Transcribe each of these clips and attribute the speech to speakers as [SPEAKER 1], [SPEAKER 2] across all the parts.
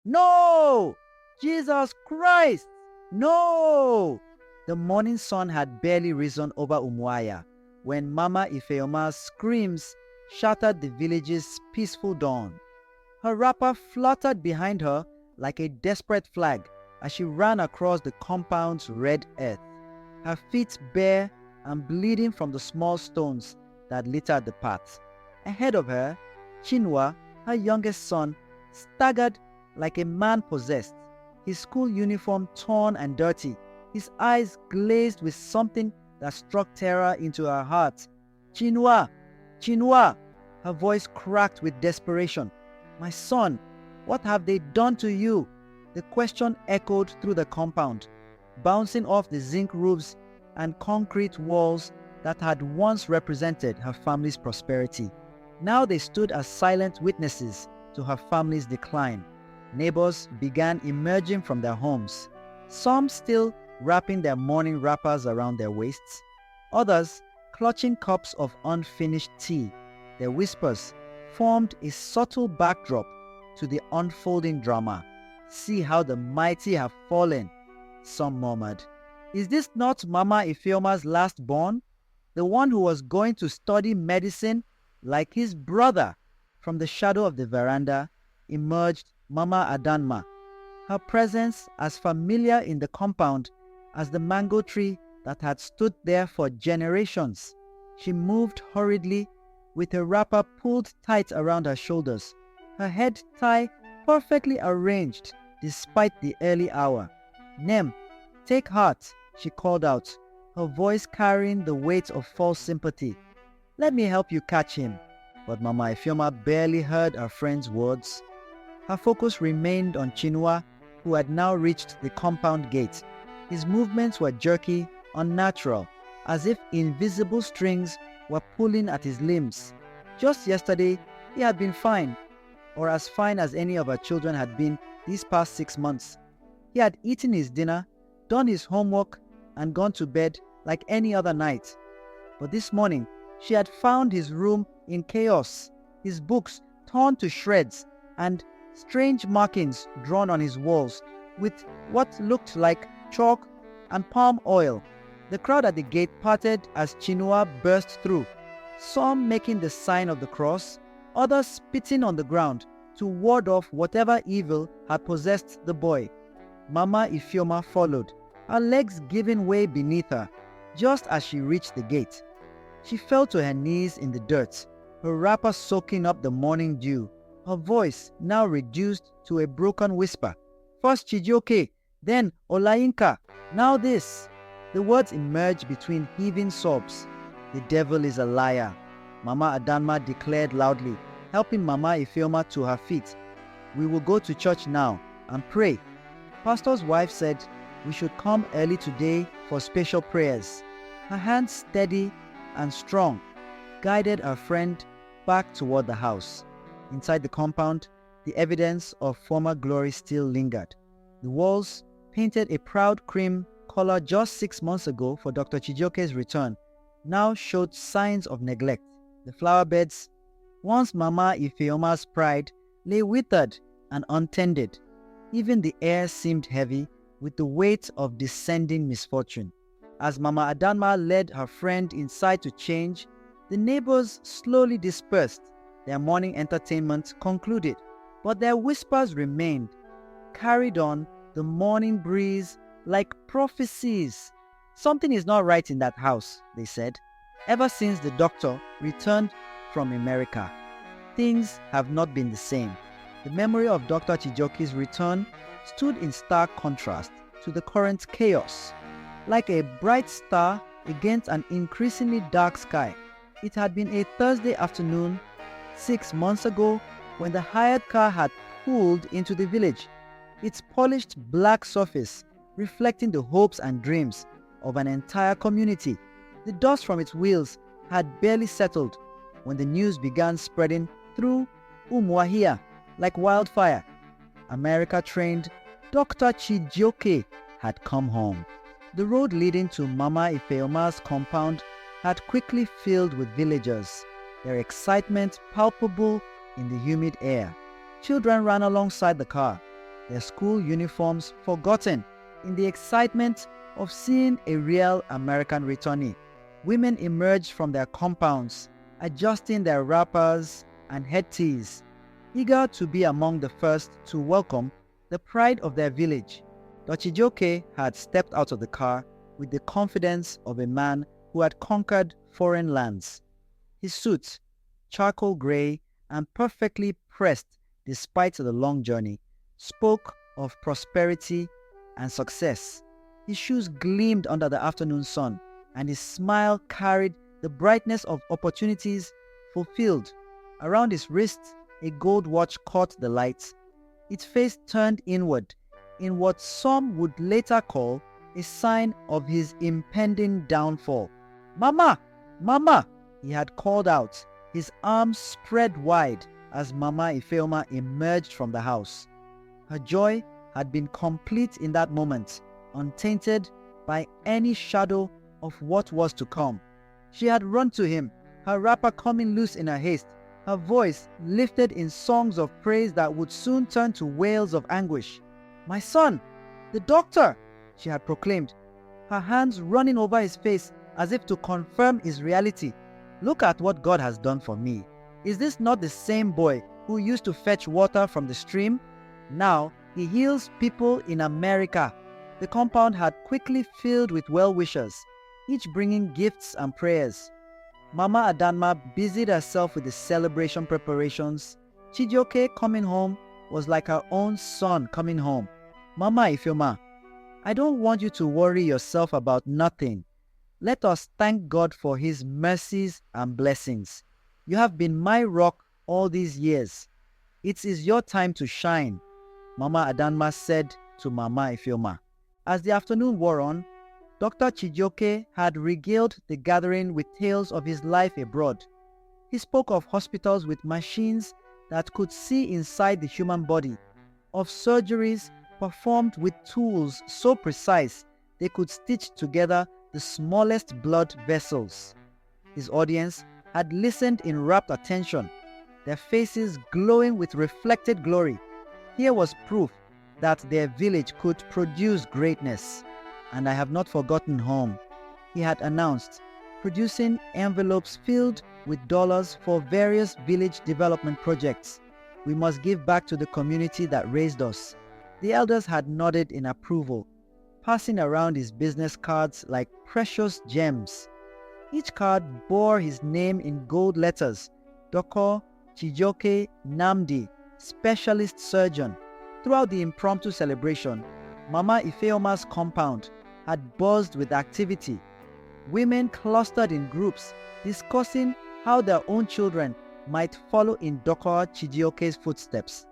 [SPEAKER 1] No! Jesus Christ! No! The morning sun had barely risen over Umuaya when Mama Ifeoma's screams shattered the village's peaceful dawn. Her wrapper fluttered behind her like a desperate flag as she ran across the compound's red earth, her feet bare and bleeding from the small stones that littered the path. Ahead of her, Chinua, her youngest son, staggered like a man possessed, his school uniform torn and dirty, his eyes glazed with something that struck terror into her heart. Chinua! Chinua! Her voice cracked with desperation. My son, what have they done to you? The question echoed through the compound, bouncing off the zinc roofs and concrete walls that had once represented her family's prosperity. Now they stood as silent witnesses to her family's decline. Neighbors began emerging from their homes, some still wrapping their mourning wrappers around their waists, others clutching cups of unfinished tea. Their whispers formed a subtle backdrop to the unfolding drama. See how the mighty have fallen, some murmured. Is this not Mama Ifeoma's last born? The one who was going to study medicine like his brother? From the shadow of the veranda emerged Mama Adanma, her presence as familiar in the compound as the mango tree that had stood there for generations. She moved hurriedly with her wrapper pulled tight around her shoulders, her head tie perfectly arranged despite the early hour. Nem, take heart, she called out, her voice carrying the weight of false sympathy. Let me help you catch him. But Mama Ifeoma barely heard her friend's words. Her focus remained on Chinua, who had now reached the compound gate. His movements were jerky, unnatural, as if invisible strings were pulling at his limbs. Just yesterday, he had been fine, or as fine as any of her children had been these past 6 months. He had eaten his dinner, done his homework, and gone to bed like any other night. But this morning, she had found his room in chaos, his books torn to shreds, and strange markings drawn on his walls with what looked like chalk and palm oil. The crowd at the gate parted as Chinua burst through, some making the sign of the cross, others spitting on the ground to ward off whatever evil had possessed the boy. Mama Ifeoma followed, her legs giving way beneath her, just as she reached the gate. She fell to her knees in the dirt, her wrapper soaking up the morning dew, her voice now reduced to a broken whisper. First Chijioke, then Olayinka, now this. The words emerged between heaving sobs. The devil is a liar, Mama Adanma declared loudly, helping Mama Ifeoma to her feet. We will go to church now and pray. Pastor's wife said we should come early today for special prayers. Her hands steady and strong guided her friend back toward the house. Inside the compound, the evidence of former glory still lingered. The walls, painted a proud cream color just 6 months ago for Dr. Chijioke's return, now showed signs of neglect. The flower beds, once Mama Ifeoma's pride, lay withered and untended. Even the air seemed heavy with the weight of descending misfortune. As Mama Adanma led her friend inside to change, the neighbors slowly dispersed. Their morning entertainment concluded, but their whispers remained, carried on the morning breeze like prophecies. Something is not right in that house, they said. Ever since the doctor returned from America, things have not been the same. The memory of Dr. Chijioke's return stood in stark contrast to the current chaos. Like a bright star against an increasingly dark sky, it had been a Thursday afternoon 6 months ago when the hired car had pulled into the village, its polished black surface reflecting the hopes and dreams of an entire community. The dust from its wheels had barely settled when the news began spreading through Umuahia like wildfire. America-trained Dr. Chijioke had come home. The road leading to Mama Ifeoma's compound had quickly filled with villagers, their excitement palpable in the humid air. Children ran alongside the car, their school uniforms forgotten in the excitement of seeing a real American returnee. Women emerged from their compounds, adjusting their wrappers and headtees, eager to be among the first to welcome the pride of their village. Chijioke had stepped out of the car with the confidence of a man who had conquered foreign lands. His suit, charcoal gray and perfectly pressed despite the long journey, spoke of prosperity and success. His shoes gleamed under the afternoon sun, and his smile carried the brightness of opportunities fulfilled. Around his wrist, a gold watch caught the light, its face turned inward in what some would later call a sign of his impending downfall. "Mama! Mama!" he had called out, his arms spread wide as Mama Ifeoma emerged from the house. Her joy had been complete in that moment, untainted by any shadow of what was to come. She had run to him, her wrapper coming loose in her haste, her voice lifted in songs of praise that would soon turn to wails of anguish. "My son! The doctor!" she had proclaimed, her hands running over his face as if to confirm his reality. "Look at what God has done for me. Is this not the same boy who used to fetch water from the stream? Now he heals people in America." The compound had quickly filled with well-wishers, each bringing gifts and prayers. Mama Adanma busied herself with the celebration preparations. Chijioke coming home was like her own son coming home. "Mama Ifeoma, I don't want you to worry yourself about nothing. Let us thank God for His mercies and blessings. You have been my rock all these years. It is your time to shine," Mama Adanma said to Mama Ifeoma. As the afternoon wore on, Dr. Chijioke had regaled the gathering with tales of his life abroad. He spoke of hospitals with machines that could see inside the human body, of surgeries performed with tools so precise they could stitch together the smallest blood vessels. His audience had listened in rapt attention, their faces glowing with reflected glory. Here was proof that their village could produce greatness. "And I have not forgotten home," he had announced, producing envelopes filled with dollars for various village development projects. "We must give back to the community that raised us." The elders had nodded in approval, passing around his business cards like precious gems. Each card bore his name in gold letters: Dr. Chijioke Namdi, specialist surgeon. Throughout the impromptu celebration, Mama Ifeoma's compound had buzzed with activity. Women clustered in groups, discussing how their own children might follow in Dr. Chijioke's footsteps.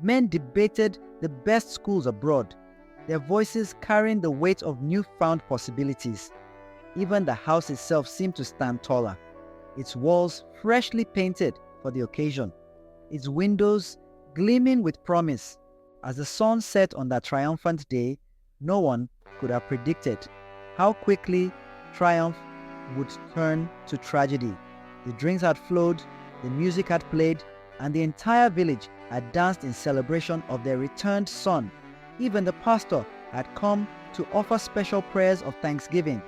[SPEAKER 1] Men debated the best schools abroad, their voices carrying the weight of newfound possibilities. Even the house itself seemed to stand taller, its walls freshly painted for the occasion, its windows gleaming with promise. As the sun set on that triumphant day, no one could have predicted how quickly triumph would turn to tragedy. The drinks had flowed, the music had played, and the entire village had danced in celebration of their returned son. Even the pastor had come to offer special prayers of thanksgiving,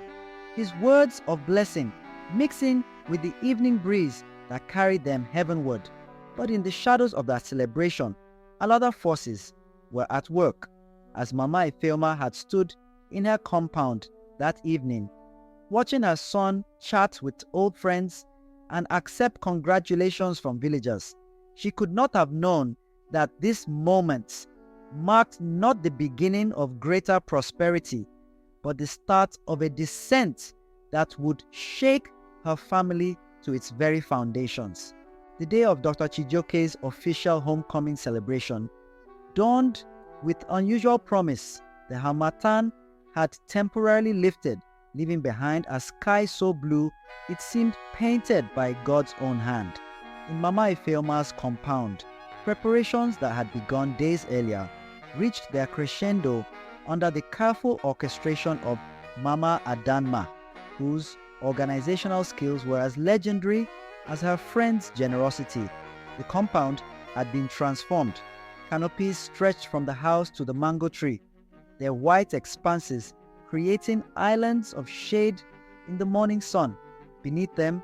[SPEAKER 1] his words of blessing mixing with the evening breeze that carried them heavenward. But in the shadows of that celebration, other forces were at work, as Mama Ifeoma had stood in her compound that evening, watching her son chat with old friends and accept congratulations from villagers. She could not have known that this moment marked not the beginning of greater prosperity, but the start of a descent that would shake her family to its very foundations. The day of Dr. Chijioke's official homecoming celebration dawned with unusual promise. The harmattan had temporarily lifted, leaving behind a sky so blue it seemed painted by God's own hand. In Mama Ifeoma's compound, preparations that had begun days earlier reached their crescendo under the careful orchestration of Mama Adanma, whose organizational skills were as legendary as her friend's generosity. The compound had been transformed. Canopies stretched from the house to the mango tree, their white expanses creating islands of shade in the morning sun. Beneath them,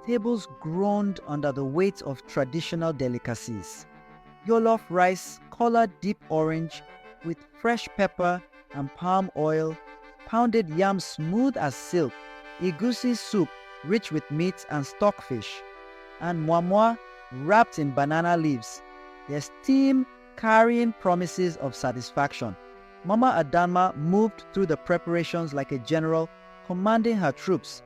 [SPEAKER 1] tables groaned under the weight of traditional delicacies. Jollof rice colored deep orange with fresh pepper and palm oil, pounded yam smooth as silk, egusi soup rich with meat and stockfish, and moi wrapped in banana leaves, their steam carrying promises of satisfaction. Mama Adanma moved through the preparations like a general commanding her troops.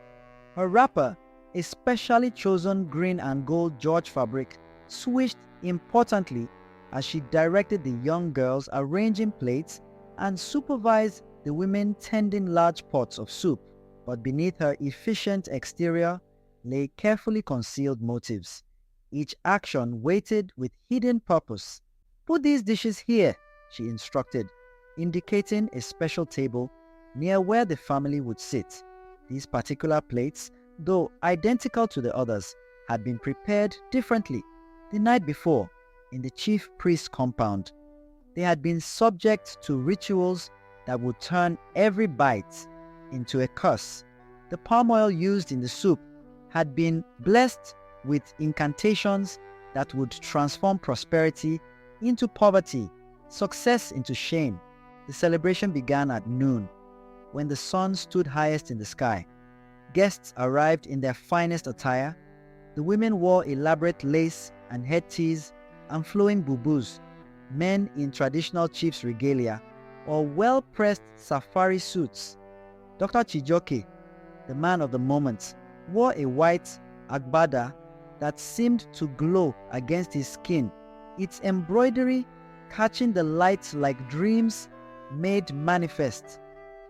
[SPEAKER 1] Her wrapper, a specially chosen green and gold George fabric, swished importantly as she directed the young girls arranging plates and supervised the women tending large pots of soup. But beneath her efficient exterior lay carefully concealed motives, each action weighted with hidden purpose. "Put these dishes here," she instructed, indicating a special table near where the family would sit. These particular plates, though identical to the others, had been prepared differently the night before in the chief priest's compound. They had been subject to rituals that would turn every bite into a curse. The palm oil used in the soup had been blessed with incantations that would transform prosperity into poverty, success into shame. The celebration began at noon, when the sun stood highest in the sky. Guests arrived in their finest attire. The women wore elaborate lace and headtees and flowing bubus, men in traditional chief's regalia or well-pressed safari suits. Dr. Chijioke, the man of the moment, wore a white agbada that seemed to glow against his skin, its embroidery catching the light like dreams made manifest.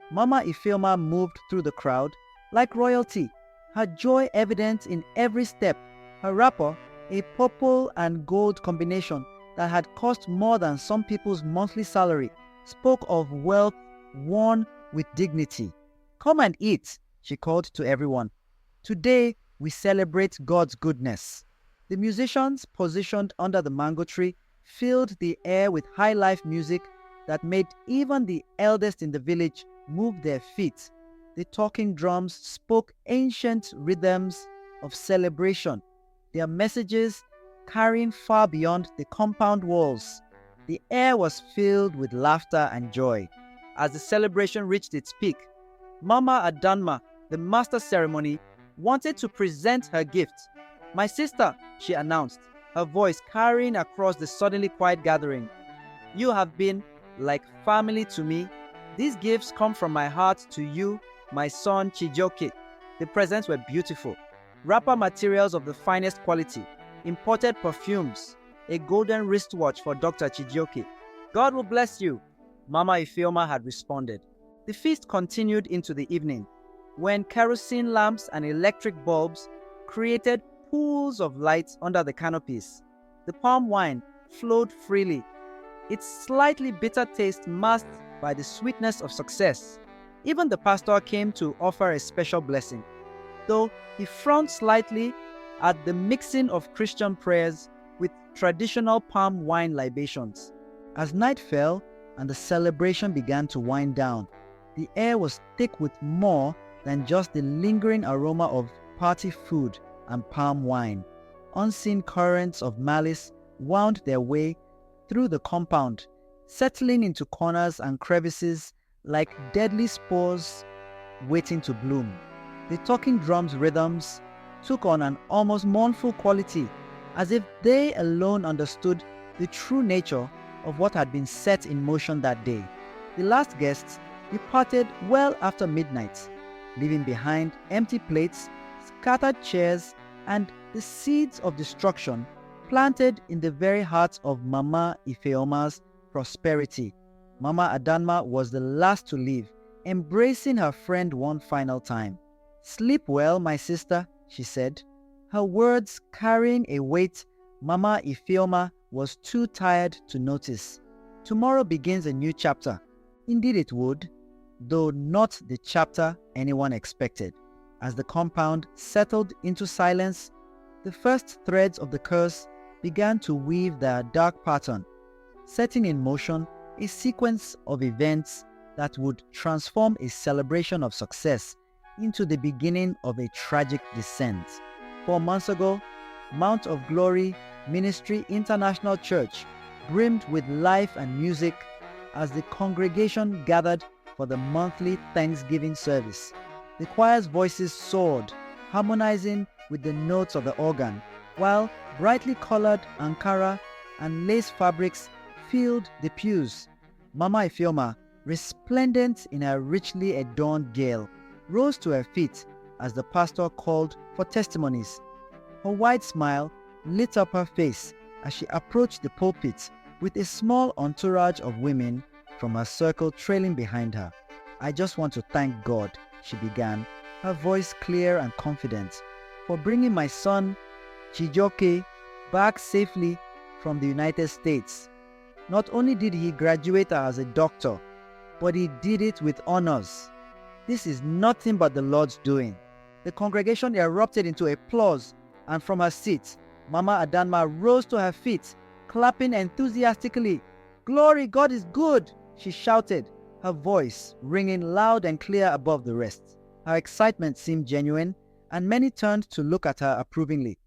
[SPEAKER 1] Mama Ifeoma moved through the crowd like royalty, her joy evident in every step. Her wrapper, a purple and gold combination that had cost more than some people's monthly salary, spoke of wealth worn with dignity. "Come and eat," she called to everyone. "Today we celebrate God's goodness." The musicians positioned under the mango tree filled the air with high life music that made even the eldest in the village move their feet. The talking drums spoke ancient rhythms of celebration, their messages carrying far beyond the compound walls. The air was filled with laughter and joy. As the celebration reached its peak, Mama Adanma, the master ceremony, wanted to present her gift. "My sister," she announced, her voice carrying across the suddenly quiet gathering. "You have been like family to me. These gifts come from my heart to you, my son Chijioke." The presents were beautiful. Wrapper materials of the finest quality, imported perfumes, a golden wristwatch for Dr. Chijioke. "God will bless you," Mama Ifeoma had responded. The feast continued into the evening, when kerosene lamps and electric bulbs created pools of light under the canopies. The palm wine flowed freely, its slightly bitter taste masked by the sweetness of success. Even the pastor came to offer a special blessing, though he frowned slightly at the mixing of Christian prayers with traditional palm wine libations. As night fell and the celebration began to wind down, the air was thick with more than just the lingering aroma of party food and palm wine. Unseen currents of malice wound their way through the compound, settling into corners and crevices like deadly spores waiting to bloom. The talking drums' rhythms took on an almost mournful quality, as if they alone understood the true nature of what had been set in motion that day. The last guests departed well after midnight, leaving behind empty plates, scattered chairs, and the seeds of destruction planted in the very heart of Mama Ifeoma's prosperity. Mama Adanma was the last to leave, embracing her friend one final time. "Sleep well, my sister," she said, her words carrying a weight Mama Ifeoma was too tired to notice. "Tomorrow begins a new chapter." Indeed it would, though not the chapter anyone expected. As the compound settled into silence, the first threads of the curse began to weave their dark pattern. setting in motion a sequence of events that would transform a celebration of success into the beginning of a tragic descent. 4 months ago, Mount of Glory Ministry International Church brimmed with life and music as the congregation gathered for the monthly Thanksgiving service. The choir's voices soared, harmonizing with the notes of the organ, while brightly colored Ankara and lace fabrics filled the pews. Mama Ifeoma, resplendent in her richly adorned veil, rose to her feet as the pastor called for testimonies. Her wide smile lit up her face as she approached the pulpit with a small entourage of women from her circle trailing behind her. "I just want to thank God," she began, her voice clear and confident, "for bringing my son, Chijioke, back safely from the United States. Not only did he graduate as a doctor, but he did it with honors. This is nothing but the Lord's doing." The congregation erupted into applause, and from her seat, Mama Adanma rose to her feet, clapping enthusiastically. "Glory, God is good," she shouted, her voice ringing loud and clear above the rest. Her excitement seemed genuine, and many turned to look at her approvingly.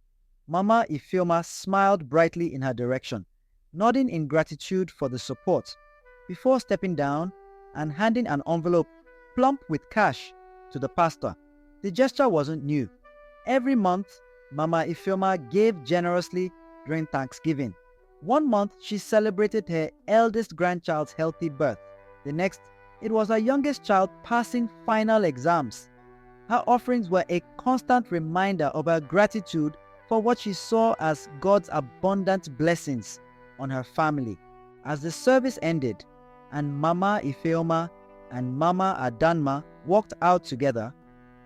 [SPEAKER 1] Mama Ifeoma smiled brightly in her direction, nodding in gratitude for the support, before stepping down and handing an envelope plump with cash to the pastor. The gesture wasn't new. Every month, Mama Ifeoma gave generously during Thanksgiving. 1 month, she celebrated her eldest grandchild's healthy birth. The next, it was her youngest child passing final exams. Her offerings were a constant reminder of her gratitude for what she saw as God's abundant blessings on her family. As the service ended and Mama Ifeoma and Mama Adanma walked out together,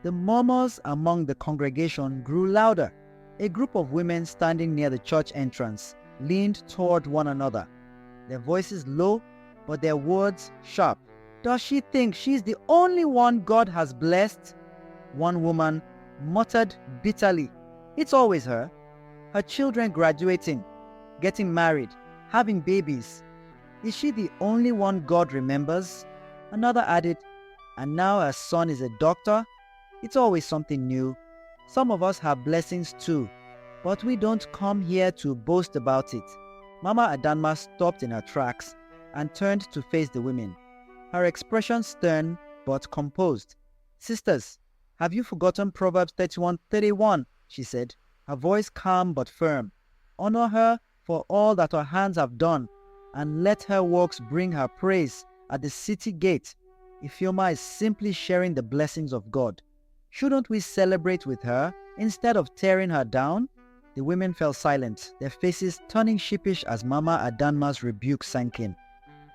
[SPEAKER 1] the murmurs among the congregation grew louder. A group of women standing near the church entrance leaned toward one another, their voices low but their words sharp. "Does she think she's the only one God has blessed?" One woman muttered bitterly. "It's always her. Her children graduating, getting married, having babies. Is she the only one God remembers?" Another added, "And now her son is a doctor? It's always something new. Some of us have blessings too, but we don't come here to boast about it." Mama Adanma stopped in her tracks and turned to face the women, her expression stern but composed. "Sisters, have you forgotten Proverbs 31:31? She said, her voice calm but firm. "Honor her for all that her hands have done, and let her works bring her praise at the city gate." Ifeoma is simply sharing the blessings of God. Shouldn't we celebrate with her instead of tearing her down? The women fell silent, their faces turning sheepish as Mama Adanma's rebuke sank in.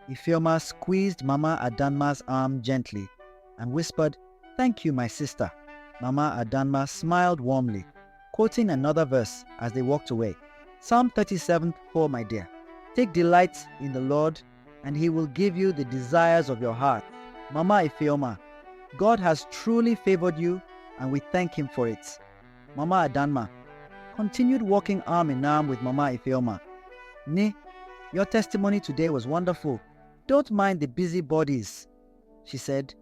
[SPEAKER 1] Ifeoma squeezed Mama Adanma's arm gently and whispered, "Thank you, my sister." Mama Adanma smiled warmly, quoting another verse as they walked away. Psalm 37:4, my dear. "Take delight in the Lord, and He will give you the desires of your heart." Mama Ifeoma, God has truly favored you, and we thank Him for it. Mama Adanma continued walking arm in arm with Mama Ifeoma. "Ne, your testimony today was wonderful. Don't mind the busybodies," she said,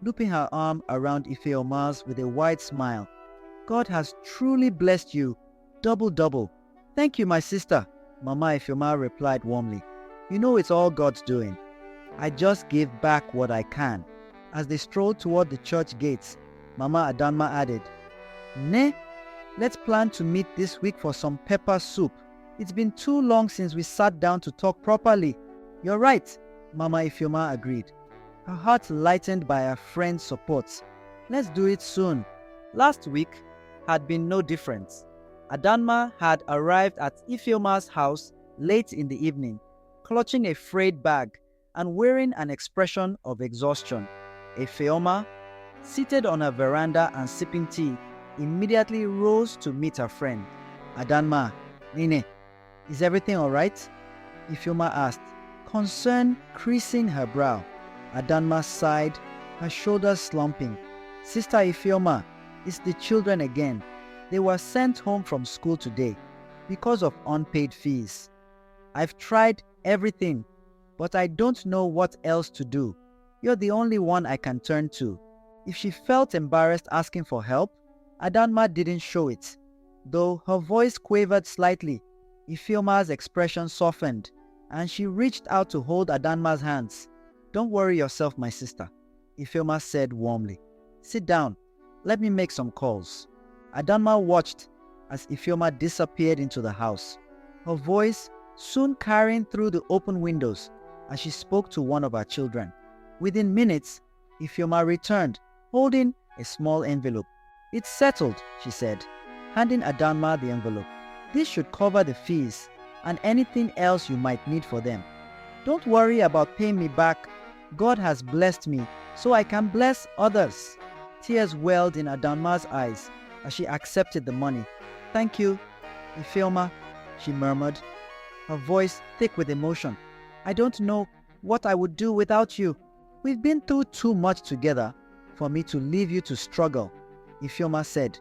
[SPEAKER 1] looping her arm around Ifeoma's with a wide smile. "God has truly blessed you, double. "Thank you, my sister," Mama Ifeoma replied warmly. "You know it's all God's doing. I just give back what I can." As they strolled toward the church gates, Mama Adanma added, "Ne, let's plan to meet this week for some pepper soup. It's been too long since we sat down to talk properly." "You're right," Mama Ifeoma agreed, her heart lightened by her friend's support. "Let's do it soon." Last week had been no different. Adanma had arrived at Ifeoma's house late in the evening, clutching a frayed bag and wearing an expression of exhaustion. Ifeoma, seated on her veranda and sipping tea, immediately rose to meet her friend. "Adanma, Nine, is everything all right?" Ifeoma asked, concern creasing her brow. Adanma sighed, her shoulders slumping. "Sister Ifeoma, it's the children again. They were sent home from school today because of unpaid fees. I've tried everything, but I don't know what else to do. You're the only one I can turn to." If she felt embarrassed asking for help, Adanma didn't show it. Though her voice quavered slightly, Ifeoma's expression softened, and she reached out to hold Adanma's hands. "Don't worry yourself, my sister," Ifeoma said warmly. "Sit down. Let me make some calls." Adanma watched as Ifeoma disappeared into the house, her voice soon carrying through the open windows as she spoke to one of her children. Within minutes, Ifeoma returned, holding a small envelope. "It's settled," she said, handing Adanma the envelope. "This should cover the fees and anything else you might need for them. Don't worry about paying me back. God has blessed me, so I can bless others." Tears welled in Adanma's eyes as she accepted the money. "Thank you, Ifeoma," she murmured, her voice thick with emotion. "I don't know what I would do without you. We've been through too much together for me to leave you to struggle," Ifeoma said,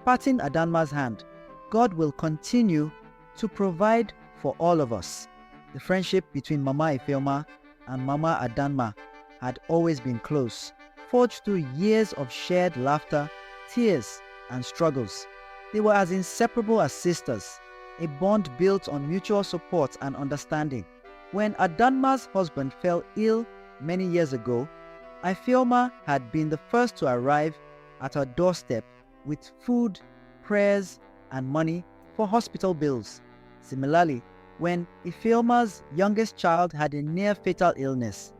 [SPEAKER 1] patting Adanma's hand. "God will continue to provide for all of us." The friendship between Mama Ifeoma and Mama Adanma had always been close, forged through years of shared laughter, tears, and struggles. They were as inseparable as sisters, a bond built on mutual support and understanding. When Adanma's husband fell ill many years ago, Ifeoma had been the first to arrive at her doorstep with food, prayers, and money for hospital bills. Similarly, when Ifeoma's youngest child had a near-fatal illness,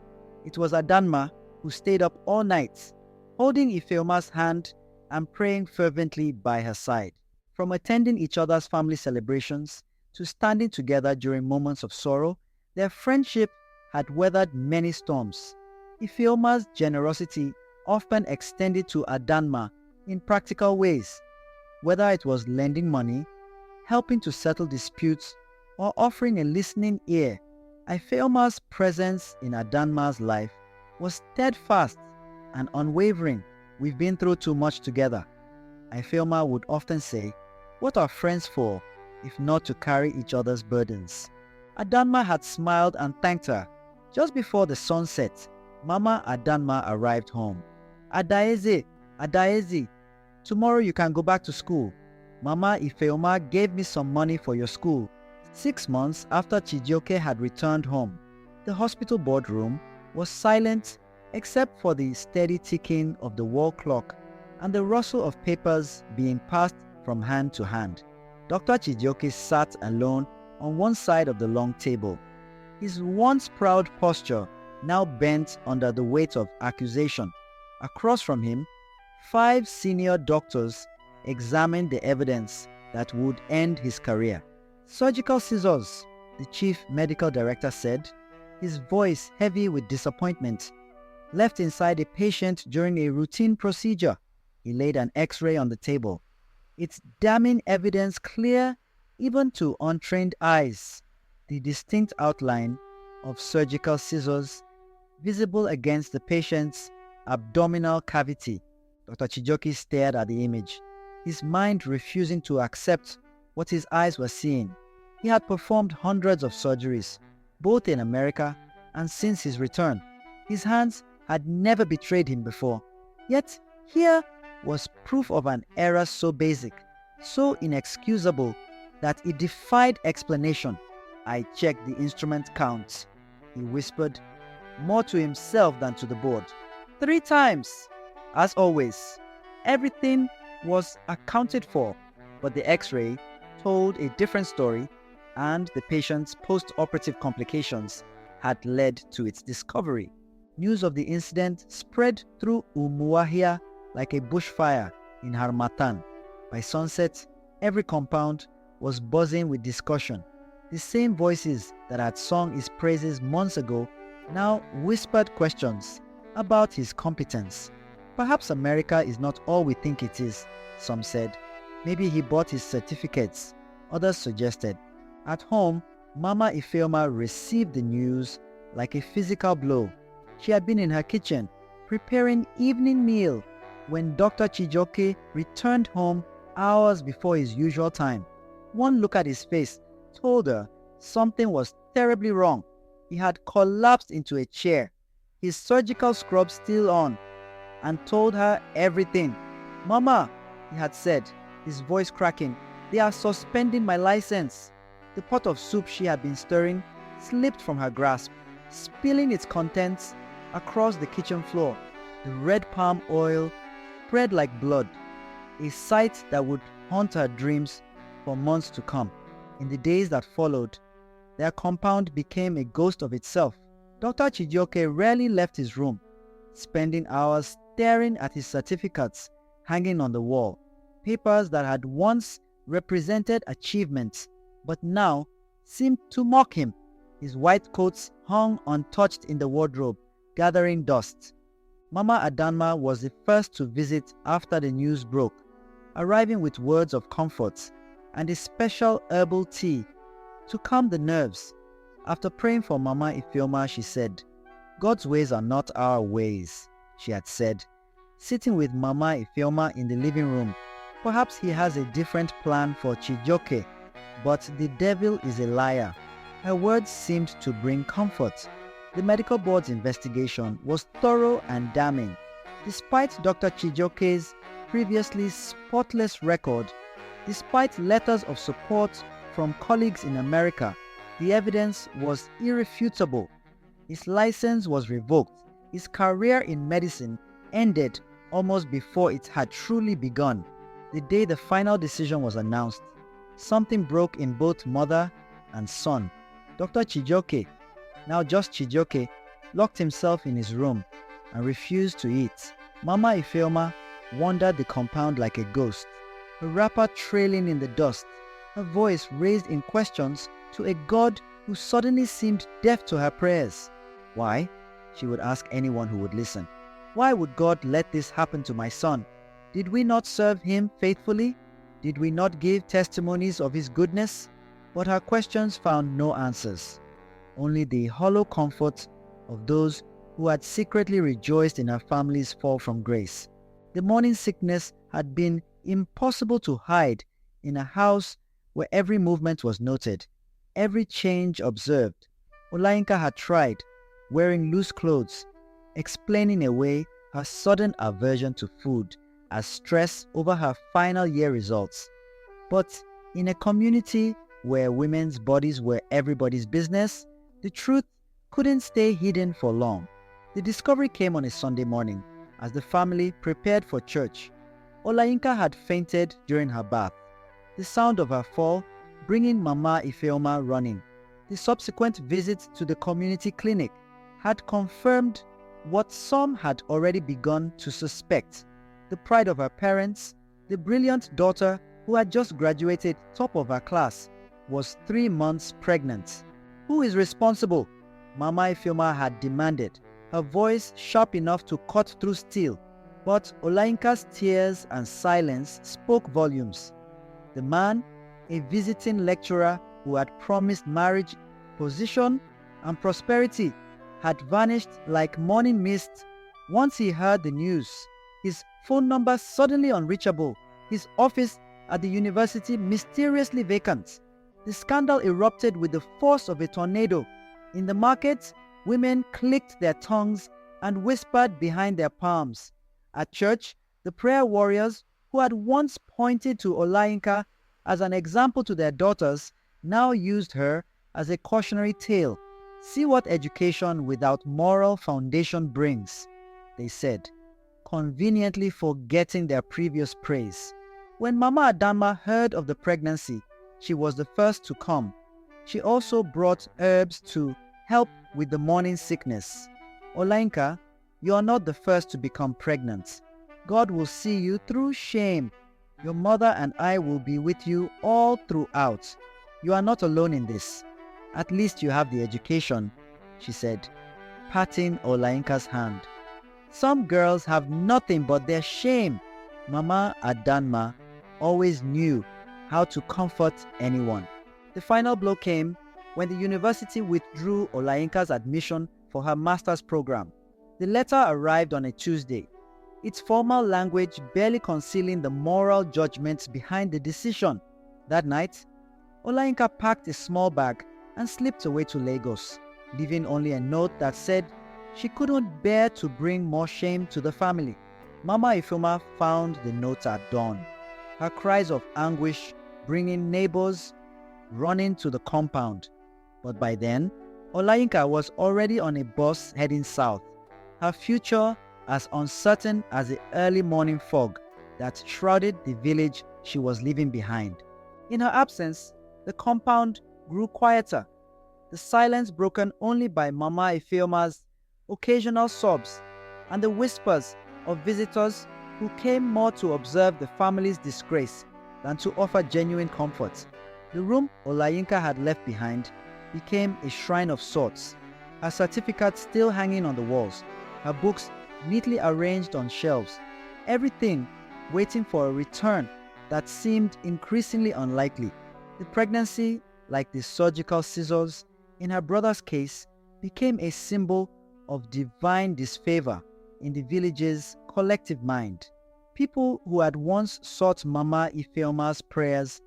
[SPEAKER 1] it was Adanma who stayed up all night, holding Ifeoma's hand and praying fervently by her side. From attending each other's family celebrations to standing together during moments of sorrow, their friendship had weathered many storms. Ifeoma's generosity often extended to Adanma in practical ways, whether it was lending money, helping to settle disputes, or offering a listening ear. Ifeoma's presence in Adanma's life was steadfast and unwavering. "We've been through too much together," Ifeoma would often say. "What are friends for, if not to carry each other's burdens?" Adanma had smiled and thanked her. Just before the sun set, Mama Adanma arrived home. "Adaeze, Adaeze, tomorrow you can go back to school. Mama Ifeoma gave me some money for your school." 6 months after Chijioke had returned home, the hospital boardroom was silent except for the steady ticking of the wall clock and the rustle of papers being passed from hand to hand. Dr. Chijioke sat alone on one side of the long table, his once proud posture now bent under the weight of accusation. Across from him, 5 senior doctors examined the evidence that would end his career. "Surgical scissors," the chief medical director said, his voice heavy with disappointment. "Left inside a patient during a routine procedure." He laid an X-ray on the table, its damning evidence clear even to untrained eyes. The distinct outline of surgical scissors visible against the patient's abdominal cavity. Dr. Chijioke stared at the image, his mind refusing to accept what his eyes were seeing. He had performed hundreds of surgeries, both in America and since his return. His hands had never betrayed him before. Yet here was proof of an error so basic, so inexcusable, that it defied explanation. "I checked the instrument count," he whispered, more to himself than to the board. 3 times. As always, everything was accounted for, but the X-ray told a different story, and the patient's post-operative complications had led to its discovery. News of the incident spread through Umuahia like a bushfire in Harmattan. By sunset, every compound was buzzing with discussion. The same voices that had sung his praises months ago now whispered questions about his competence. "Perhaps America is not all we think it is," some said. "Maybe he bought his certificates," others suggested. At home, Mama Ifeoma received the news like a physical blow. She had been in her kitchen, preparing evening meal, when Dr. Chijioke returned home hours before his usual time. One look at his face told her Something was terribly wrong. He had collapsed into a chair, his surgical scrub still on, and told her everything. "Mama," he had said, his voice cracking, "they are suspending my license." The pot of soup she had been stirring slipped from her grasp, spilling its contents across the kitchen floor. The red palm oil spread like blood, a sight that would haunt her dreams for months to come. In the days that followed, their compound became a ghost of itself. Dr. Chijioke rarely left his room, spending hours staring at his certificates hanging on the wall, papers that had once represented achievements but now seemed to mock him. His white coats hung untouched in the wardrobe, gathering dust. Mama Adanma was the first to visit after the news broke, arriving with words of comfort and a special herbal tea to calm the nerves. After praying for Mama Ifeoma, she said, "God's ways are not our ways," she had said, sitting with Mama Ifeoma in the living room. "Perhaps he has a different plan for Chijioke, but the devil is a liar." Her words seemed to bring comfort. The medical board's investigation was thorough and damning. Despite Dr. Chijioke's previously spotless record, despite letters of support from colleagues in America, the evidence was irrefutable. His license was revoked. His career in medicine ended almost before it had truly begun. The day the final decision was announced, something broke in both mother and son. Dr. Chijioke, now just Chijioke, locked himself in his room and refused to eat. Mama Ifeoma wandered the compound like a ghost, her wrapper trailing in the dust, her voice raised in questions to a God who suddenly seemed deaf to her prayers. "Why?" she would ask anyone who would listen. "Why would God let this happen to my son? Did we not serve him faithfully? Did we not give testimonies of his goodness?" But her questions found no answers, only the hollow comfort of those who had secretly rejoiced in her family's fall from grace. The morning sickness had been impossible to hide in a house where every movement was noted, every change observed. Olayinka had tried, wearing loose clothes, explaining away her sudden aversion to food as stress over her final year results. But in a community where women's bodies were everybody's business, the truth couldn't stay hidden for long. The discovery came on a Sunday morning as the family prepared for church. Olayinka had fainted during her bath, the sound of her fall bringing Mama Ifeoma running. The subsequent visit to the community clinic had confirmed what some had already begun to suspect. The pride of her parents, the brilliant daughter who had just graduated top of her class, was 3 months pregnant. "Who is responsible?" Mama Ifeoma had demanded, her voice sharp enough to cut through steel. But Olayinka's tears and silence spoke volumes. The man, a visiting lecturer who had promised marriage, position, and prosperity, had vanished like morning mist once he heard the news. His phone number suddenly unreachable, his office at the university mysteriously vacant. The scandal erupted with the force of a tornado. In the market, women clicked their tongues and whispered behind their palms. At church, the prayer warriors who had once pointed to Olayinka as an example to their daughters now used her as a cautionary tale. "See what education without moral foundation brings," they said, conveniently forgetting their previous praise. When Mama Adanma heard of the pregnancy, she was the first to come. She also brought herbs to help with the morning sickness. "Olayinka, you are not the first to become pregnant. God will see you through shame. Your mother and I will be with you all throughout. You are not alone in this. At least you have the education," she said, patting Olayinka's hand. "Some girls have nothing but their shame." Mama Adanma always knew how to comfort anyone. The final blow came when the university withdrew Olayinka's admission for her master's program. The letter arrived on a Tuesday, its formal language barely concealing the moral judgments behind the decision. That night, Olayinka packed a small bag and slipped away to Lagos, leaving only a note that said she couldn't bear to bring more shame to the family. Mama Ifeoma found the note at dawn, her cries of anguish bringing neighbors running to the compound. But by then, Olayinka was already on a bus heading south, her future as uncertain as the early morning fog that shrouded the village she was leaving behind. In her absence, the compound grew quieter, the silence broken only by Mama Ifeoma's occasional sobs and the whispers of visitors who came more to observe the family's disgrace than to offer genuine comfort. The room Olayinka had left behind became a shrine of sorts, her certificates still hanging on the walls, her books neatly arranged on shelves, everything waiting for a return that seemed increasingly unlikely. The pregnancy, like the surgical scissors in her brother's case, became a symbol of divine disfavor in the village's collective mind. People who had once sought Mama Ifeoma's prayers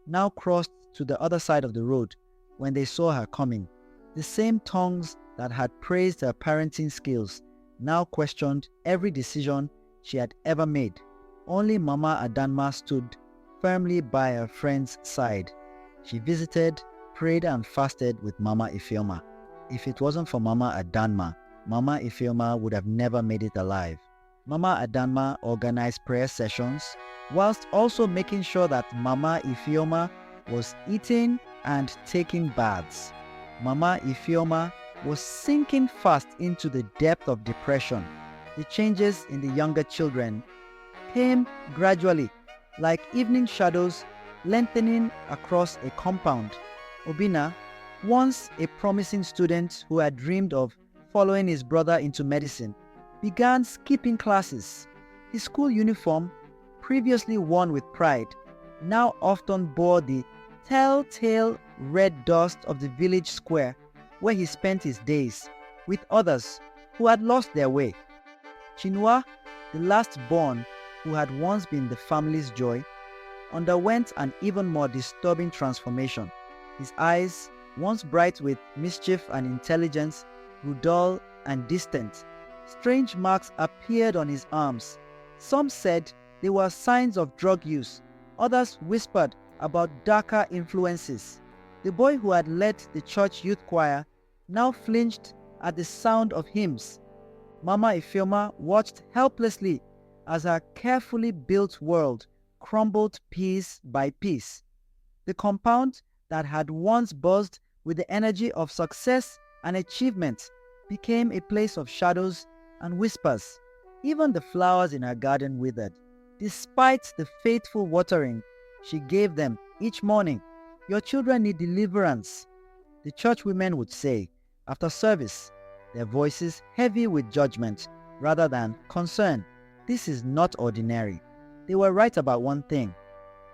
[SPEAKER 1] now crossed to the other side of the road when they saw her coming. The same tongues that had praised her parenting skills now questioned every decision she had ever made. Only Mama Adanma stood firmly by her friend's side. She visited, prayed and fasted with Mama Ifeoma. If it wasn't for Mama Adanma, Mama Ifeoma would have never made it alive. Mama Adanma organized prayer sessions whilst also making sure that Mama Ifeoma was eating and taking baths. Mama Ifeoma was sinking fast into the depth of depression. The changes in the younger children came gradually, like evening shadows lengthening across a compound. Obinna, once a promising student who had dreamed of following his brother into medicine, began skipping classes. His school uniform, previously worn with pride, now often bore the telltale red dust of the village square where he spent his days with others who had lost their way. Chinua, the last born who had once been the family's joy, underwent an even more disturbing transformation. His eyes, once bright with mischief and intelligence, grew dull and distant. Strange marks appeared on his arms. Some said they were signs of drug use. Others whispered about darker influences. The boy who had led the church youth choir now flinched at the sound of hymns. Mama Ifeoma watched helplessly as her carefully built world crumbled piece by piece. The compound that had once buzzed with the energy of success and achievement became a place of shadows and whispers. Even the flowers in her garden withered, despite the faithful watering she gave them each morning. Your children need deliverance, the church women would say after service, their voices heavy with judgment rather than concern. This is not ordinary. They were right about one thing.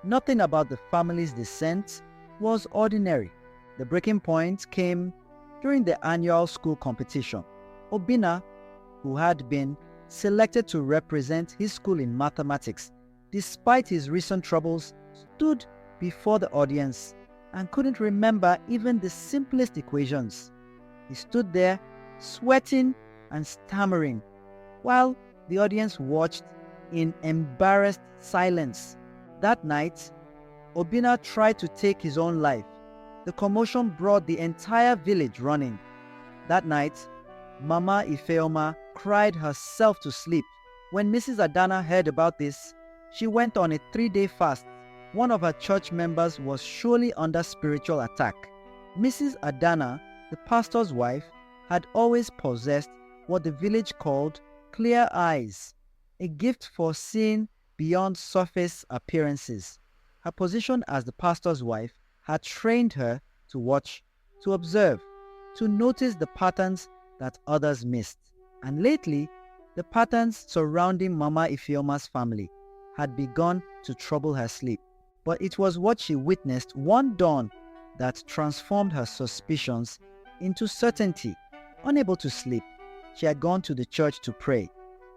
[SPEAKER 1] Nothing about the family's descent was ordinary. The breaking point came during the annual school competition. Obinna, who had been selected to represent his school in mathematics, despite his recent troubles, stood before the audience and couldn't remember even the simplest equations. He stood there, sweating and stammering, while the audience watched in embarrassed silence. That night, Obinna tried to take his own life. The commotion brought the entire village running. That night, Mama Ifeoma cried herself to sleep. When Mrs. Adana heard about this, she went on a 3-day fast. One of her church members was surely under spiritual attack. Mrs. Adana, the pastor's wife, had always possessed what the village called clear eyes, a gift for seeing beyond surface appearances. Her position as the pastor's wife had trained her to watch, to observe, to notice the patterns that others missed. And lately, the patterns surrounding Mama Ifeoma's family had begun to trouble her sleep. But it was what she witnessed one dawn that transformed her suspicions into certainty. Unable to sleep, she had gone to the church to pray,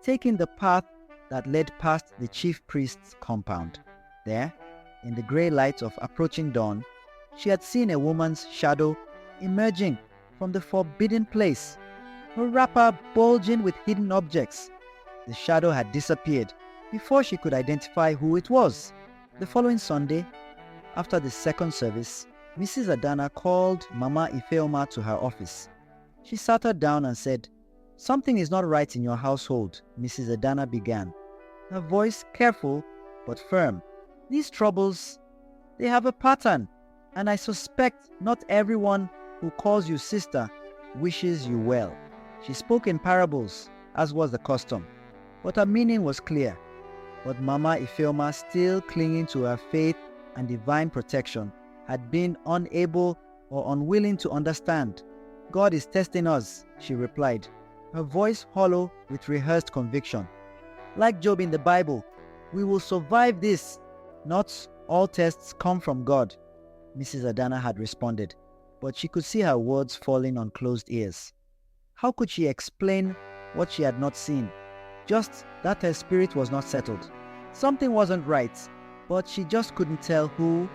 [SPEAKER 1] taking the path that led past the chief priest's compound. There, in the grey light of approaching dawn, she had seen a woman's shadow emerging from the forbidden place, her wrapper bulging with hidden objects. The shadow had disappeared before she could identify who it was. The following Sunday, after the second service, Mrs. Adana called Mama Ifeoma to her office. She sat her down and said, "Something is not right in your household," Mrs. Adana began, her voice careful but firm. "These troubles, they have a pattern, and I suspect not everyone who calls you sister wishes you well." She spoke in parables, as was the custom, but her meaning was clear. But Mama Ifeoma, still clinging to her faith and divine protection, had been unable or unwilling to understand. "God is testing us," she replied, her voice hollow with rehearsed conviction. "Like Job in the Bible, we will survive this. Not all tests come from God," Mrs. Adana had responded, but she could see her words falling on closed ears. How could she explain what she had not seen? Just that her spirit was not settled. Something wasn't right, but she just couldn't tell who,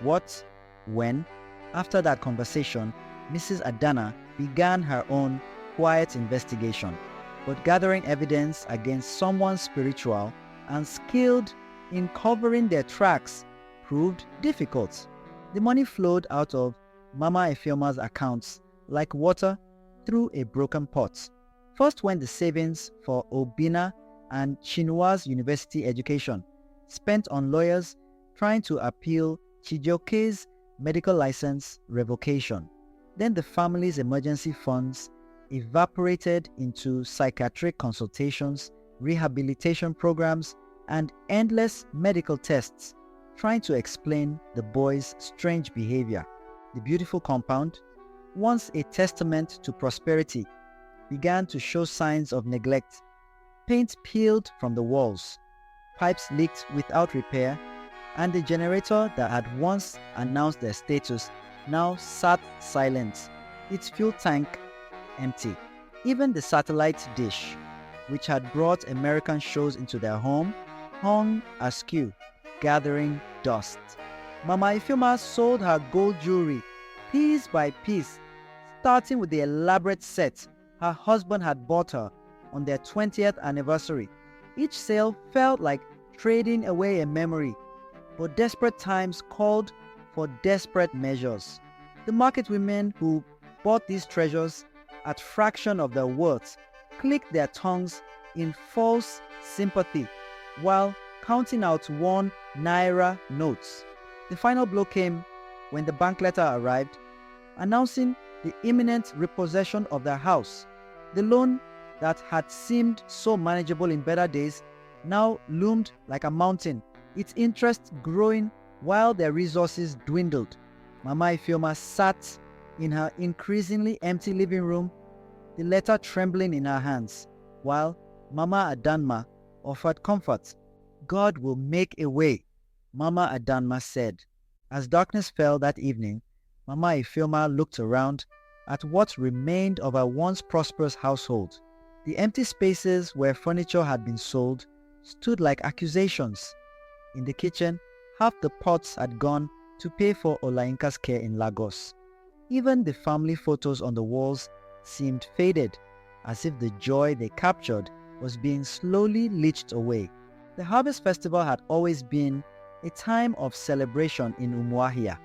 [SPEAKER 1] what, when. After that conversation, Mrs. Adana began her own quiet investigation, but gathering evidence against someone spiritual and skilled in covering their tracks proved difficult. The money flowed out of Mama Ifeoma's accounts like water through a broken pot. First went the savings for Obina and Chinua's university education, spent on lawyers trying to appeal Chijioke's medical license revocation. Then the family's emergency funds evaporated into psychiatric consultations, rehabilitation programs, and endless medical tests, trying to explain the boy's strange behavior. The beautiful compound, once a testament to prosperity, began to show signs of neglect. Paint peeled from the walls, pipes leaked without repair, and the generator that had once announced their status now sat silent, its fuel tank empty. Even the satellite dish, which had brought American shows into their home, hung askew, gathering dust. Mama Ifeoma sold her gold jewelry piece by piece, starting with the elaborate set her husband had bought her on their 20th anniversary. Each sale felt like trading away a memory, but desperate times called for desperate measures. The market women who bought these treasures at fraction of their worth clicked their tongues in false sympathy while counting out 1 naira notes. The final blow came when the bank letter arrived, announcing the imminent repossession of their house. The loan that had seemed so manageable in better days now loomed like a mountain, its interest growing while their resources dwindled. Mama Ifeoma sat in her increasingly empty living room, the letter trembling in her hands, while Mama Adanma offered comfort. "God will make a way," Mama Adanma said. As darkness fell that evening, Mama Ifeoma looked around at what remained of her once prosperous household. The empty spaces where furniture had been sold stood like accusations. In the kitchen, half the pots had gone to pay for Olainka's care in Lagos. Even the family photos on the walls seemed faded, as if the joy they captured was being slowly leached away. The Harvest Festival had always been a time of celebration in Umuahia,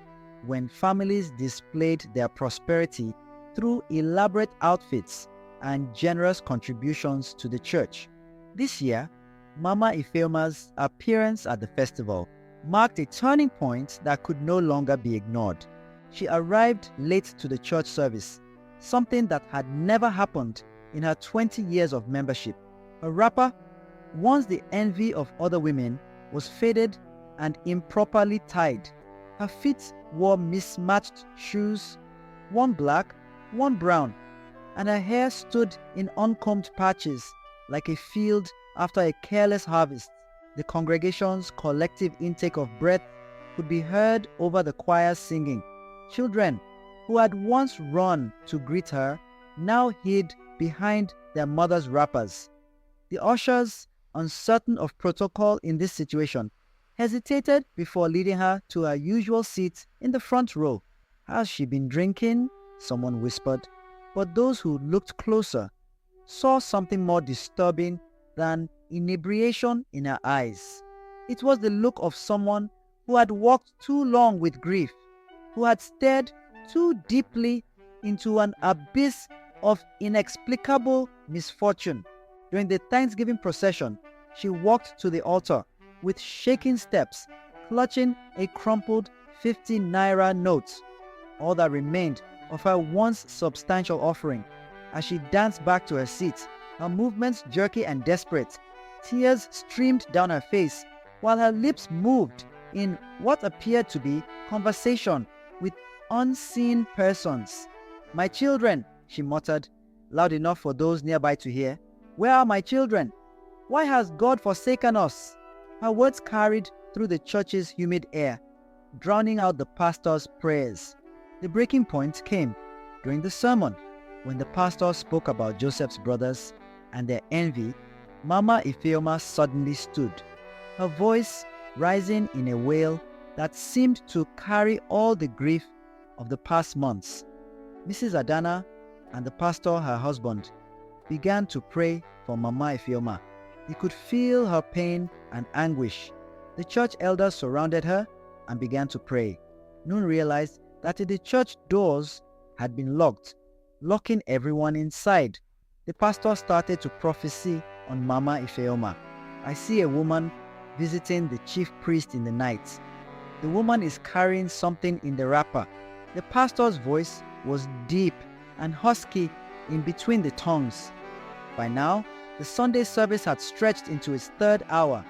[SPEAKER 1] when families displayed their prosperity through elaborate outfits and generous contributions to the church. This year, Mama Ifeoma's appearance at the festival marked a turning point that could no longer be ignored. She arrived late to the church service, something that had never happened in her 20 years of membership. Her wrapper, once the envy of other women, was faded and improperly tied. Her feet wore mismatched shoes, one black, one brown, and her hair stood in uncombed patches like a field after a careless harvest. The congregation's collective intake of breath could be heard over the choir singing. Children who had once run to greet her now hid behind their mothers' wrappers. The ushers, uncertain of protocol in this situation, hesitated before leading her to her usual seat in the front row. "Has she been drinking?" someone whispered. But those who looked closer saw something more disturbing than inebriation in her eyes. It was the look of someone who had walked too long with grief, who had stared too deeply into an abyss of inexplicable misfortune. During the Thanksgiving procession, she walked to the altar with shaking steps, clutching a crumpled 50 naira note, all that remained of her once substantial offering. As she danced back to her seat, her movements jerky and desperate, tears streamed down her face, while her lips moved in what appeared to be conversation with unseen persons. "My children," she muttered, loud enough for those nearby to hear. "Where are my children? Why has God forsaken us?" Her words carried through the church's humid air, drowning out the pastor's prayers. The breaking point came during the sermon. When the pastor spoke about Joseph's brothers and their envy, Mama Ifeoma suddenly stood, her voice rising in a wail that seemed to carry all the grief of the past months. Mrs. Adana and the pastor, her husband, began to pray for Mama Ifeoma. They could feel her pain and anguish. The church elders surrounded her and began to pray. Noon realized that the church doors had been locked, locking everyone inside. The pastor started to prophesy on Mama Ifeoma. "I see a woman visiting the chief priest in the night. The woman is carrying something in the wrapper." The pastor's voice was deep and husky in between the tongues. By now, the Sunday service had stretched into its third hour,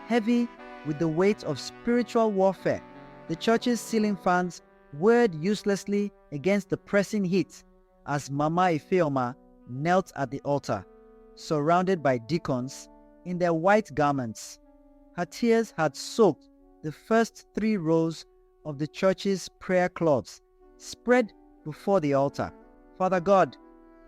[SPEAKER 1] heavy with the weight of spiritual warfare. The church's ceiling fans whirred uselessly against the pressing heat as Mama Ifeoma knelt at the altar, surrounded by deacons in their white garments. Her tears had soaked the first 3 rows of the church's prayer cloths spread before the altar. "Father God,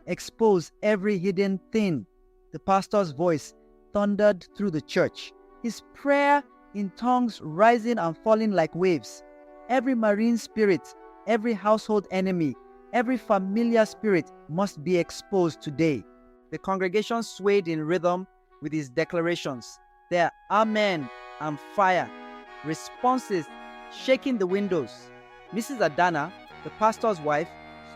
[SPEAKER 1] expose every hidden thing." The pastor's voice thundered through the church, his prayer in tongues rising and falling like waves. Every marine spirit, every household enemy, every familiar spirit must be exposed today. The congregation swayed in rhythm with his declarations, their amen and fire, responses shaking the windows. Mrs. Adana, the pastor's wife,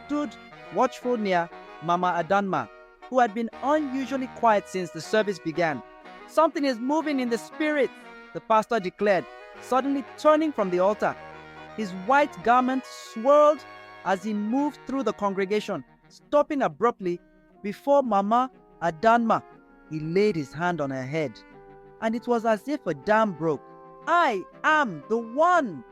[SPEAKER 1] stood watchful near Mama Adanma, who had been unusually quiet since the service began. "Something is moving in the spirit," the pastor declared, suddenly turning from the altar. His white garment swirled as he moved through the congregation, stopping abruptly before Mama Adanma. He laid his hand on her head, and it was as if a dam broke. "I am the one!"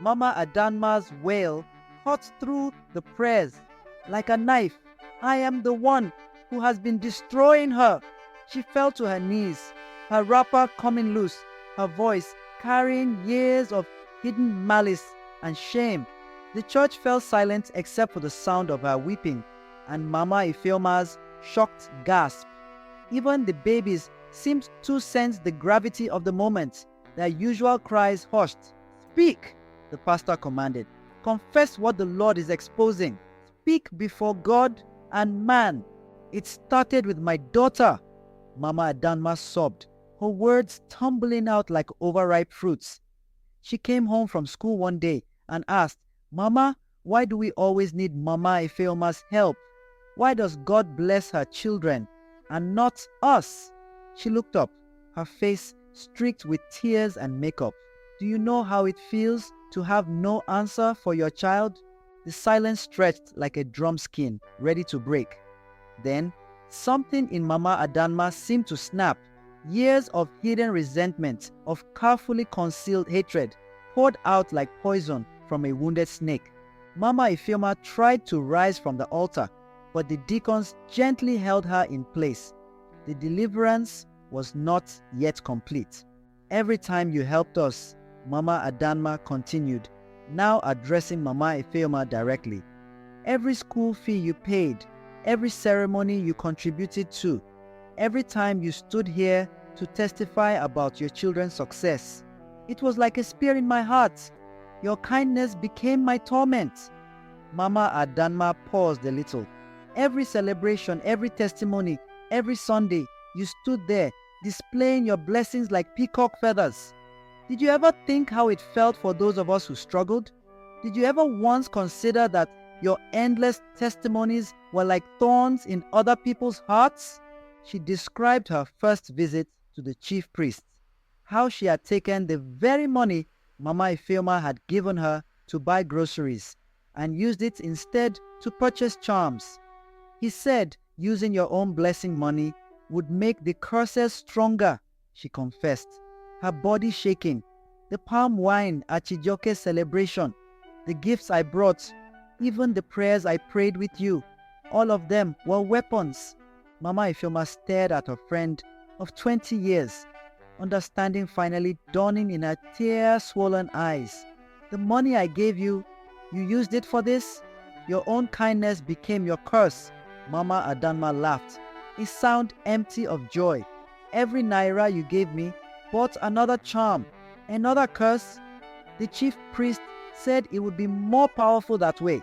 [SPEAKER 1] Mama Adanma's wail cut through the prayers like a knife. "I am the one who has been destroying her." She fell to her knees, her wrapper coming loose, her voice carrying years of hidden malice and shame. The church fell silent except for the sound of her weeping and Mama Ifeoma's shocked gasp. Even the babies seemed to sense the gravity of the moment. Their usual cries hushed. "Speak," the pastor commanded. "Confess what the Lord is exposing. Speak before God and man." "It started with my daughter," Mama Adanma sobbed, her words tumbling out like overripe fruits. She came home from school one day and asked, "Mama, why do we always need Mama Ifeoma's help? Why does God bless her children and not us?" She looked up, her face streaked with tears and makeup. "Do you know how it feels to have no answer for your child?" The silence stretched like a drum skin, ready to break. Then, something in Mama Adanma seemed to snap. Years of hidden resentment, of carefully concealed hatred, poured out like poison from a wounded snake. Mama Ifeoma tried to rise from the altar, but the deacons gently held her in place. The deliverance was not yet complete. "Every time you helped us," Mama Adanma continued, now addressing Mama Ifeoma directly. "Every school fee you paid, every ceremony you contributed to, every time you stood here to testify about your children's success, it was like a spear in my heart. Your kindness became my torment." Mama Adanma paused a little. Every celebration, every testimony, every Sunday, you stood there, displaying your blessings like peacock feathers. Did you ever think how it felt for those of us who struggled? Did you ever once consider that your endless testimonies were like thorns in other people's hearts? She described her first visit to the chief priest, how she had taken the very money Mama Ifeoma had given her to buy groceries and used it instead to purchase charms. He said using your own blessing money would make the curses stronger, she confessed, her body shaking. The palm wine at Chijioke's celebration, the gifts I brought, even the prayers I prayed with you, all of them were weapons. Mama Ifeoma stared at her friend of 20 years, understanding finally dawning in her tear-swollen eyes. The money I gave you, you used it for this? Your own kindness became your curse. Mama Adanma laughed, a sound empty of joy. Every naira you gave me bought another charm, another curse. The chief priest said it would be more powerful that way,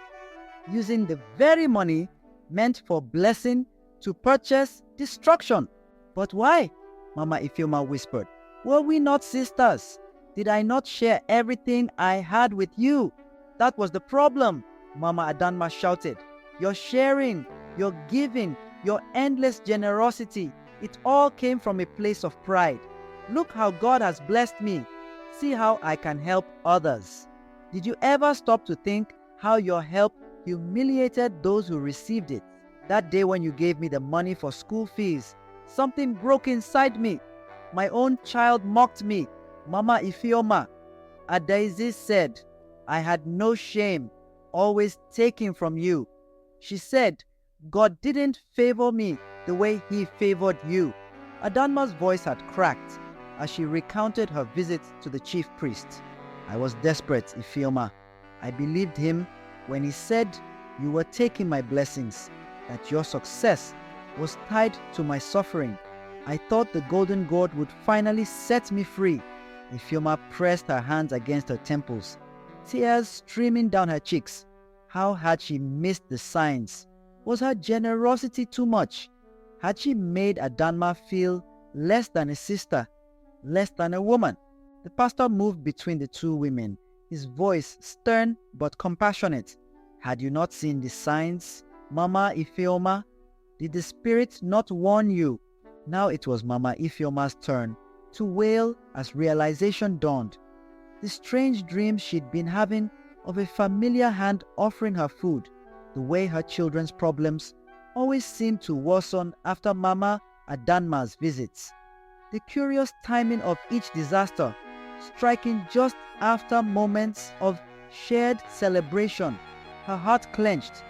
[SPEAKER 1] using the very money meant for blessing to purchase destruction. But why? Mama Ifeoma whispered. Were we not sisters? Did I not share everything I had with you? That was the problem, Mama Adanma shouted. Your sharing, your giving, your endless generosity, it all came from a place of pride. Look how God has blessed me. See how I can help others. Did you ever stop to think how your help humiliated those who received it? That day when you gave me the money for school fees, something broke inside me. My own child mocked me. Mama Ifeoma, Adaeze said, I had no shame, always taking from you. She said, God didn't favor me the way he favored you. Adanma's voice had cracked as she recounted her visit to the chief priest. I was desperate, Ifeoma. I believed him when he said you were taking my blessings, that your success was tied to my suffering. I thought the golden gourd would finally set me free. Ifeoma pressed her hands against her temples, tears streaming down her cheeks. How had she missed the signs? Was her generosity too much? Had she made Adanma feel less than a sister, less than a woman? The pastor moved between the two women, his voice stern but compassionate. Had you not seen the signs, Mama Ifeoma? Did the Spirit not warn you? Now it was Mama Ifeoma's turn to wail as realization dawned. The strange dream she'd been having of a familiar hand offering her food, the way her children's problems always seemed to worsen after Mama Adanma's visits. The curious timing of each disaster, striking just after moments of shared celebration. Her heart clenched.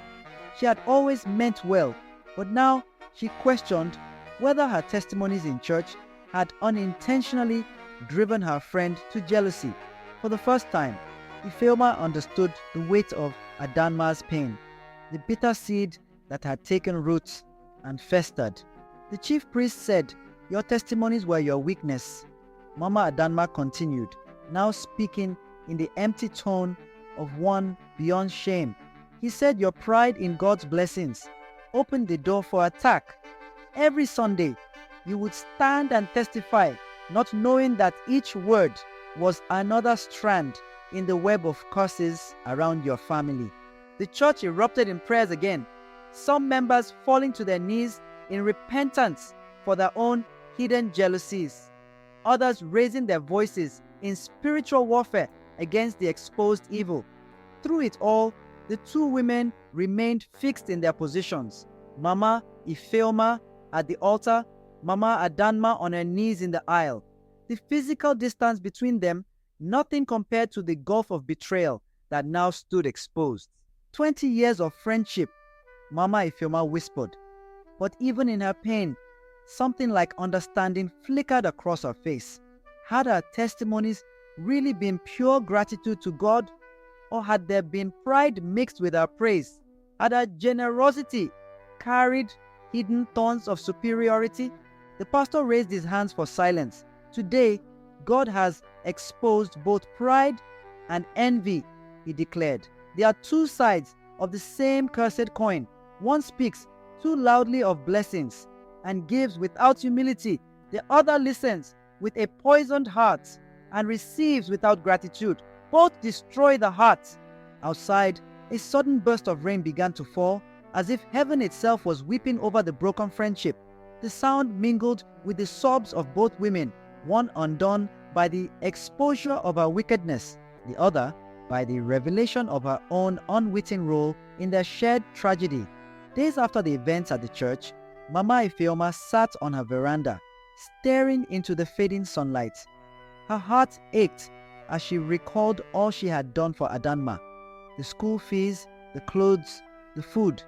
[SPEAKER 1] She had always meant well, but now she questioned whether her testimonies in church had unintentionally driven her friend to jealousy. For the first time, Ifeoma understood the weight of Adanma's pain, the bitter seed that had taken roots and festered. The chief priest said, your testimonies were your weakness. Mama Adanma continued, now speaking in the empty tone of one beyond shame. He said your pride in God's blessings opened the door for attack. Every Sunday, you would stand and testify, not knowing that each word was another strand in the web of curses around your family. The church erupted in prayers again, some members falling to their knees in repentance for their own hidden jealousies, others raising their voices in spiritual warfare against the exposed evil. Through it all, the two women remained fixed in their positions. Mama Ifeoma at the altar, Mama Adanma on her knees in the aisle. The physical distance between them, nothing compared to the gulf of betrayal that now stood exposed. 20 years of friendship, Mama Ifeoma whispered. But even in her pain, something like understanding flickered across her face. Had her testimonies really been pure gratitude to God? Or had there been pride mixed with her praise? Had her generosity carried hidden thorns of superiority? The pastor raised his hands for silence. Today, God has exposed both pride and envy, he declared. There are two sides of the same cursed coin. One speaks too loudly of blessings and gives without humility. The other listens with a poisoned heart and receives without gratitude. Both destroy the heart. Outside, a sudden burst of rain began to fall, as if heaven itself was weeping over the broken friendship. The sound mingled with the sobs of both women, one undone by the exposure of her wickedness, the other by the revelation of her own unwitting role in their shared tragedy. Days after the events at the church, Mama Ifeoma sat on her veranda, staring into the fading sunlight. Her heart ached as she recalled all she had done for Adanma: the school fees, the clothes, the food,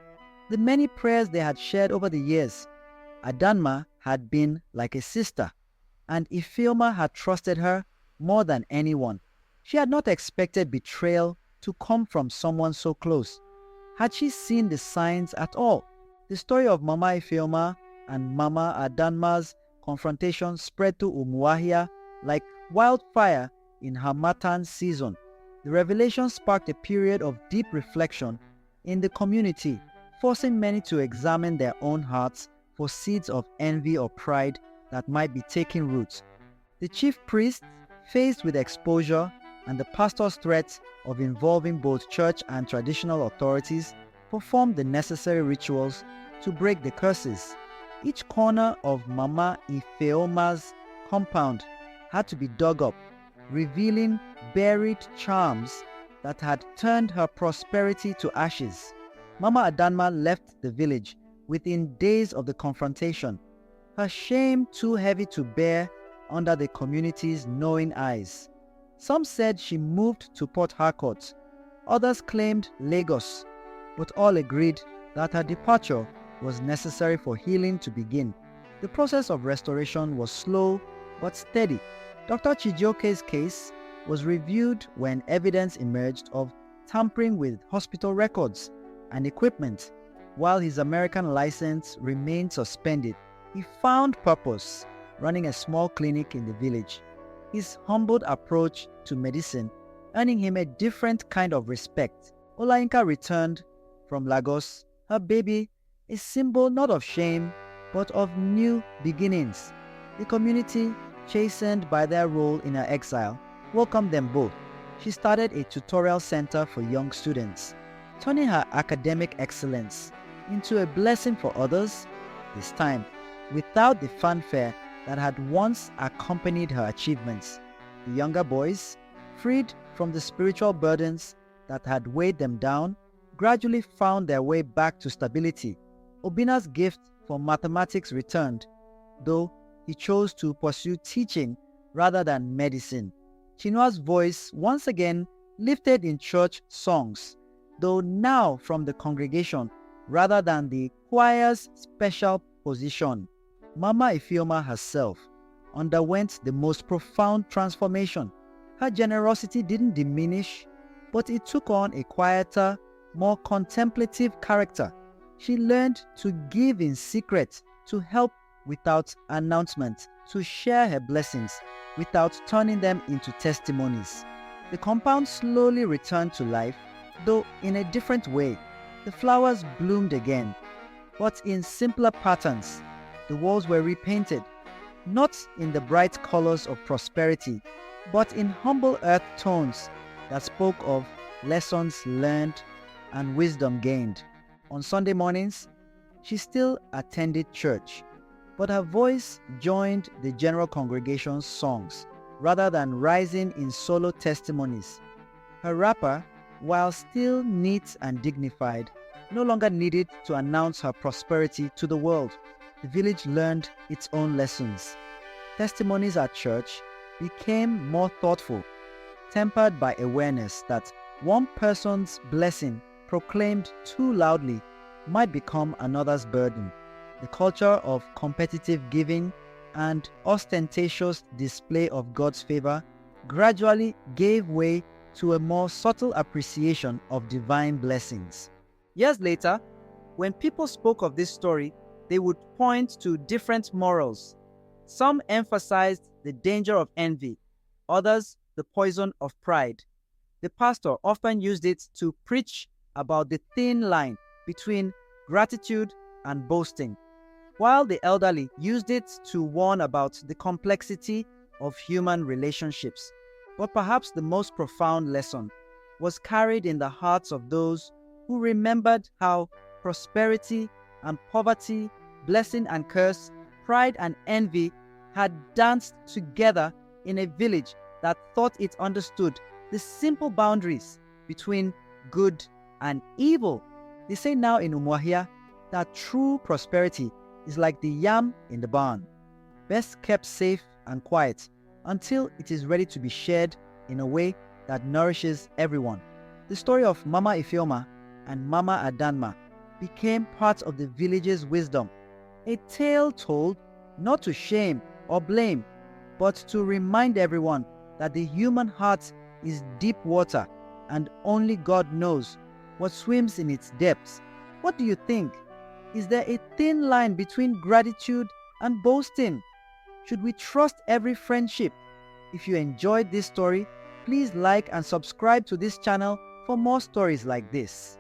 [SPEAKER 1] the many prayers they had shared over the years. Adanma had been like a sister, and Ifeoma had trusted her more than anyone. She had not expected betrayal to come from someone so close. Had she seen the signs at all? The story of Mama Ifeoma and Mama Adanma's confrontation spread to Umuahia like wildfire in Harmattan season. The revelation sparked a period of deep reflection in the community, forcing many to examine their own hearts for seeds of envy or pride that might be taking root. The chief priest, faced with exposure and the pastor's threats of involving both church and traditional authorities, performed the necessary rituals to break the curses. Each corner of Mama Ifeoma's compound had to be dug up, revealing buried charms that had turned her prosperity to ashes. Mama Adanma left the village within days of the confrontation, her shame too heavy to bear under the community's knowing eyes. Some said she moved to Port Harcourt, others claimed Lagos, but all agreed that her departure was necessary for healing to begin. The process of restoration was slow but steady. Dr. Chijioke's case was reviewed when evidence emerged of tampering with hospital records and equipment. While his American license remained suspended, he found purpose running a small clinic in the village. His humbled approach to medicine earning him a different kind of respect. Olayinka returned from Lagos, her baby, a symbol not of shame but of new beginnings. The community, chastened by their role in her exile, welcomed them both. She started a tutorial center for young students, turning her academic excellence into a blessing for others, this time without the fanfare that had once accompanied her achievements. The younger boys, freed from the spiritual burdens that had weighed them down, gradually found their way back to stability. Obina's gift for mathematics returned, though he chose to pursue teaching rather than medicine. Chinua's voice once again lifted in church songs, though now from the congregation rather than the choir's special position. Mama Ifeoma herself underwent the most profound transformation. Her generosity didn't diminish, but it took on a quieter, more contemplative character. She learned to give in secret, to help without announcement, to share her blessings without turning them into testimonies. The compound slowly returned to life, though in a different way. The flowers bloomed again, but in simpler patterns. The walls were repainted, not in the bright colors of prosperity, but in humble earth tones that spoke of lessons learned and wisdom gained. On Sunday mornings, she still attended church, but her voice joined the general congregation's songs rather than rising in solo testimonies. Her wrapper, while still neat and dignified, no longer needed to announce her prosperity to the world. The village learned its own lessons. Testimonies at church became more thoughtful, tempered by awareness that one person's blessing proclaimed too loudly might become another's burden. The culture of competitive giving and ostentatious display of God's favor gradually gave way to a more subtle appreciation of divine blessings. Years later, when people spoke of this story, they would point to different morals. Some emphasized the danger of envy, others the poison of pride. The pastor often used it to preach about the thin line between gratitude and boasting, while the elderly used it to warn about the complexity of human relationships. But perhaps the most profound lesson was carried in the hearts of those who remembered how prosperity and poverty, blessing and curse, pride and envy had danced together in a village that thought it understood the simple boundaries between good and evil. They say now in Umuahia that true prosperity is like the yam in the barn, best kept safe and quiet until it is ready to be shared in a way that nourishes everyone. The story of Mama Ifeoma and Mama Adanma became part of the village's wisdom, a tale told not to shame or blame, but to remind everyone that the human heart is deep water and only God knows what swims in its depths. What do you think? Is there a thin line between gratitude and boasting? Should we trust every friendship? If you enjoyed this story, please like and subscribe to this channel for more stories like this.